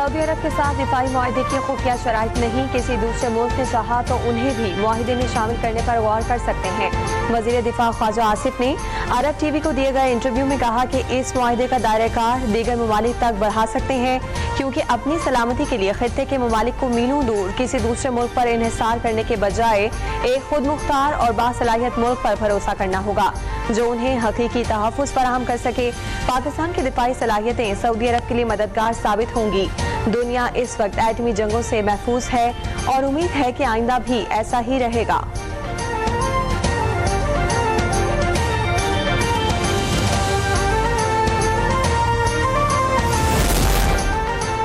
Saudi अरब के साथ दिफाई मुआहदे की खुफिया शराइत नहीं, किसी दूसरे मुल्क ने चाहा तो उन्हें भी मुआहदे में शामिल करने पर गौर कर सकते हैं। वजीर दिफा ख्वाजा आसिफ ने अरब टीवी को दिए गए इंटरव्यू में कहा कि इस मुआहदे का दायरेकार दीगर ममालिक तक बढ़ा सकते हैं, क्योंकि अपनी सलामती के लिए खित्ते के ममालिक को मीलों दूर किसी दूसरे मुल्क पर इन्हिसार करने के बजाय एक खुद मुख्तार और बासलाहियत मुल्क पर भरोसा करना होगा जो उन्हें हकीकी तहफ़्फ़ुज़ फराहम कर सके। पाकिस्तान की दिफाई सलाहियतें सऊदी अरब के लिए मददगार साबित होंगी। दुनिया इस वक्त एटमी जंगों से महफूज है और उम्मीद है कि आइंदा भी ऐसा ही रहेगा।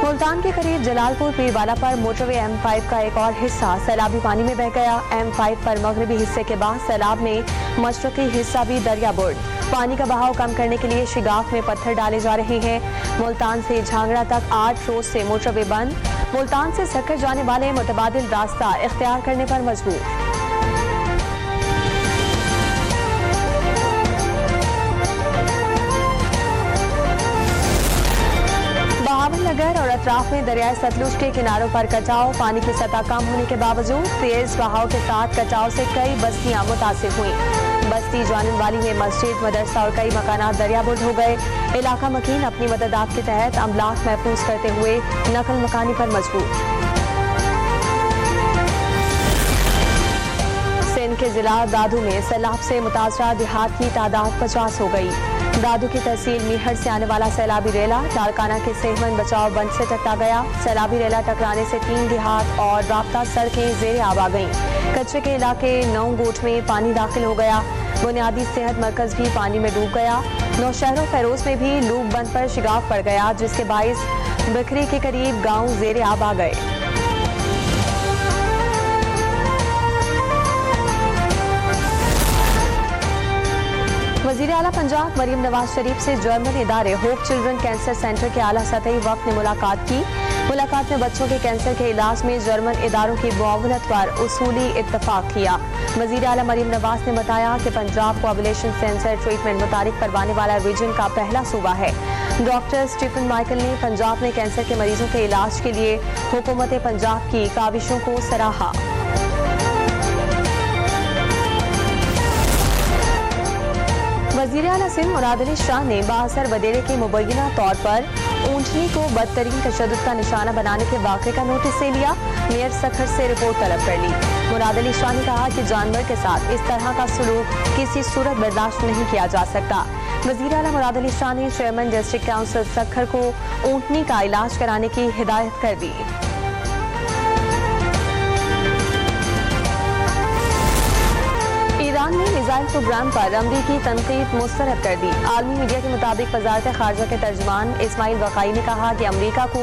मुल्तान के करीब जलालपुर पीरवाला पर मोटरवे M5 का एक और हिस्सा सैलाबी पानी में बह गया। M5 पर मगरबी हिस्से के बाद सैलाब में मशरकी हिस्सा भी दरिया बुर्द। पानी का बहाव कम करने के लिए शिगाफ में पत्थर डाले जा रहे हैं। मुल्तान से झांगड़ा तक 8 रोज से मोटरवे बंद। मुल्तान से सक्कर जाने वाले मुतबादिल रास्ता इख्तियार करने पर मजबूर। नगर और अतराफ में दरियाए सतलुज के किनारों पर कटाव। पानी की सतह कम होने के बावजूद तेज बहाव के साथ कटाव से कई बस्तियां मुतासिर हुई। बस्ती जाननवाली में मस्जिद, मदरसा और कई मकानात दरियाबुर्द हो गए। इलाका मकीन अपनी मददात के तहत अमलाक महफूज करते हुए नकल मकानी पर मजबूर। सिंध के जिला दादू में सैलाब से मुतासरा देहात की तादाद 50 हो गई। दादू की तहसील मीहर से आने वाला सैलाबी रेला लाड़काना के सेहमन बचाव बंद से टकरा गया। सैलाबी रेला टकराने से 3 देहात और राब्ता सड़कें जेरे आब आ गईं। कच्चे के इलाके 9 गोट में पानी दाखिल हो गया। बुनियादी सेहत मरकज भी पानी में डूब गया। नौशहरों फैरोज में भी लूप बंद पर शिगाफ पड़ गया, जिसके बाइस बकरी के करीब गाँव जेरे आब आ गए। वज़ीर आला पंजाब मरीम नवाज शरीफ से जर्मन इदारे होप चिल्ड्रन कैंसर सेंटर के आला सतही वक्त ने मुलाकात की। मुलाकात में बच्चों के कैंसर के इलाज में जर्मन इदारों की मुआवनत पर उसूली इत्तफाक किया। वज़ीर आला मरीम नवाज ने बताया कि पंजाब को ओवुलेशन सेंसर ट्रीटमेंट मुतारिफ करवाने वाला रीजन का पहला सूबा है। डॉक्टर स्टीफन माइकल ने पंजाब में कैंसर के मरीजों के इलाज के लिए हुकूमत पंजाब की काविशों को सराहा। वज़ीर आला सिंध मुराद अली शाह ने बाअसर बदेरे के मुबैना तौर पर ऊँटनी को बदतरीन तशद्दुद का निशाना बनाने के वाक़े का नोटिस ले लिया। मेयर सखर से रिपोर्ट तलब कर ली। मुराद अली शाह ने कहा कि जानवर के साथ इस तरह का सलूक किसी सूरत बर्दाश्त नहीं किया जा सकता। वज़ीर आला मुराद अली शाह ने चेयरमैन डिस्ट्रिक्ट काउंसिल सखर को ऊँटनी का इलाज कराने की हिदायत कर दी। ईरान ने मिसाइल प्रोग्राम पर अमरीकी तनकीद मुस्तरद कर दी। आलमी मीडिया के मुताबिक वज़ारत ख़ारजा के तर्जुमान इस्माइल वक़ाई ने कहा कि अमरीका को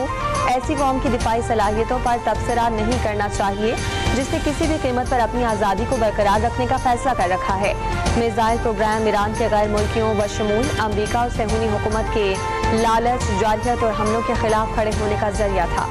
ऐसी कौम की दिफाई सलाहियतों पर तबसरा नहीं करना चाहिए जिसने किसी भी कीमत पर अपनी आज़ादी को बरकरार रखने का फैसला कर रखा है। मिसाइल प्रोग्राम ईरान के गैर मुल्कियों बशमूल अमरीका और सहूनी हुकूमत के लालच, जारहियत और हमलों के खिलाफ खड़े होने का जरिया था।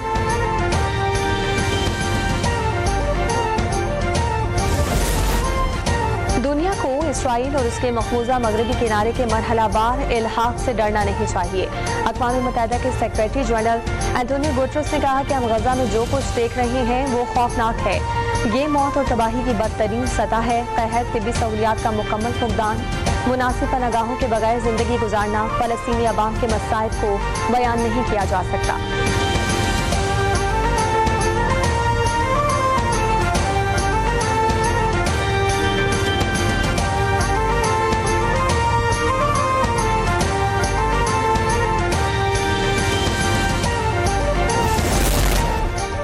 दुनिया को इसराइल और उसके मकबूजा मगरबी किनारे के मरहलावार इल्हाक से डरना नहीं चाहिए। अक़वाम मुत्तहिदा के सेक्रेटरी जनरल एंटोनियो गुटेरेस ने कहा कि हम गजा में जो कुछ देख रहे हैं वो खौफनाक है। ये मौत और तबाही की बदतरीन सतह है। कहर तिब्बी सहूलियात का मुकम्मल फुकदान, मुनासिब पनागाहों के बगैर जिंदगी गुजारना फ़लस्तीनी अवाम के मसाइब को बयान नहीं किया जा सकता।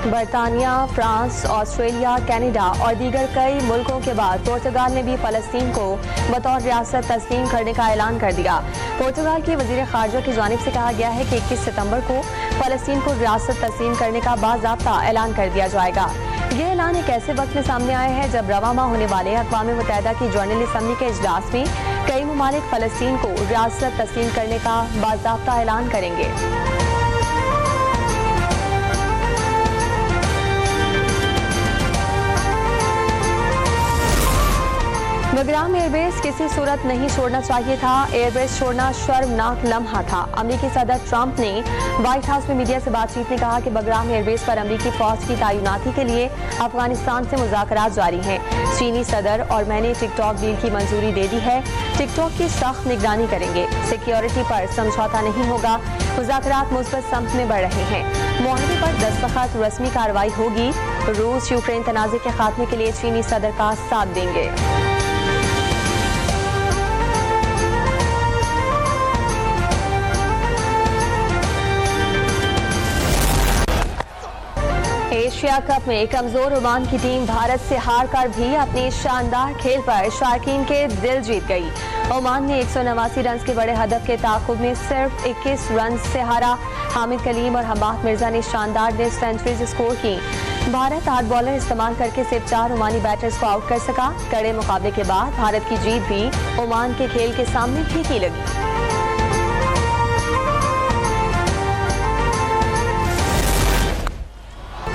बरतानिया, फ्रांस, ऑस्ट्रेलिया, कनाडा और दीगर कई मुल्कों के बाद पुर्तगाल ने भी फ़लस्तीन को बतौर रियासत तस्लीम करने का ऐलान कर दिया। पुर्तगाल की वज़ीर ख़ारजा की जानिब से कहा गया है कि 21 सितंबर को फ़लस्तीन को रियासत तस्लीम करने का बाज़ाब्ता ऐलान कर दिया जाएगा। ये ऐलान एक ऐसे वक्त में सामने आया है जब रवा माह होने वाले अक़वाम मुत्तहिदा की जनरल असम्बली के इजलास में कई ममालिक फ़लस्तीन को रियासत तस्लीम करने का बाज़ाब्ता ऐलान करेंगे। बगराम एयरबेस किसी सूरत नहीं छोड़ना चाहिए था। एयरबेस छोड़ना शर्मनाक लम्हा था। अमेरिकी सदर ट्रंप ने व्हाइट हाउस में मीडिया से बातचीत में कहा कि बगराम एयरबेस पर अमेरिकी फौज की तैनाती के लिए अफगानिस्तान से मुज़ाकरात जारी हैं। चीनी सदर और मैंने टिकटॉक डील की मंजूरी दे दी है। टिकटॉक की सख्त निगरानी करेंगे। सिक्योरिटी पर समझौता नहीं होगा। मुज़ाकरात मुस्बत सम्त में बढ़ रहे हैं। मुआहदे पर दस्तखत रस्मी कार्रवाई होगी। रूस यूक्रेन तनाज़े के खात्मे के लिए चीनी सदर का साथ देंगे। एशिया कप में कमजोर ओमान की टीम भारत से हारकर भी अपने शानदार खेल पर शायकीन के दिल जीत गई। ओमान ने 189 रन के बड़े हदफ के ताक़ुब में सिर्फ 21 रन से हारा। हामिद कलीम और हमाद मिर्जा ने शानदार सेंचुरीज स्कोर की। भारत 8 बॉलर इस्तेमाल करके सिर्फ 4 ओमानी बैटर्स को आउट कर सका। कड़े मुकाबले के बाद भारत की जीत भी ओमान के खेल के सामने फीकी लगी।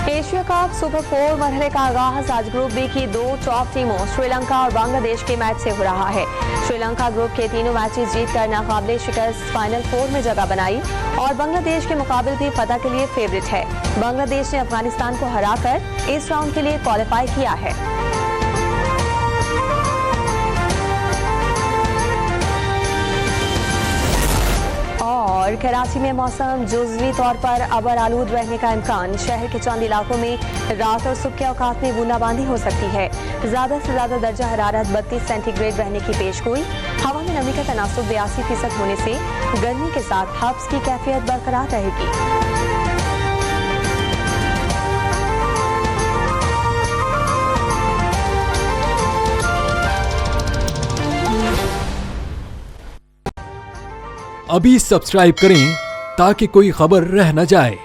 एशिया कप सुपर 4 मरहले का आगाज आज ग्रुप बी की 2 टॉप टीमों श्रीलंका और बांग्लादेश के मैच से हो रहा है। श्रीलंका ग्रुप के तीनों मैचेस जीतकर नाकाबिले शिकस्त फाइनल 4 में जगह बनाई और बांग्लादेश के मुकाबले भी फतह के लिए फेवरेट है। बांग्लादेश ने अफगानिस्तान को हराकर इस राउंड के लिए क्वालिफाई किया है। और कराची में मौसम जुज़वी तौर पर अबर आलूद रहने का इम्कान। शहर के चंद इलाकों में रात और सुबह के औकात में बूंदाबांदी हो सकती है। ज़्यादा से ज़्यादा दर्जा हरारत 32 सेंटीग्रेड रहने की पेशगोई। हवा में नमी का तनासुब 82% होने से गर्मी के साथ हब्स की कैफियत बरकरार रहेगी। अभी सब्सक्राइब करें ताकि कोई खबर रह न जाए।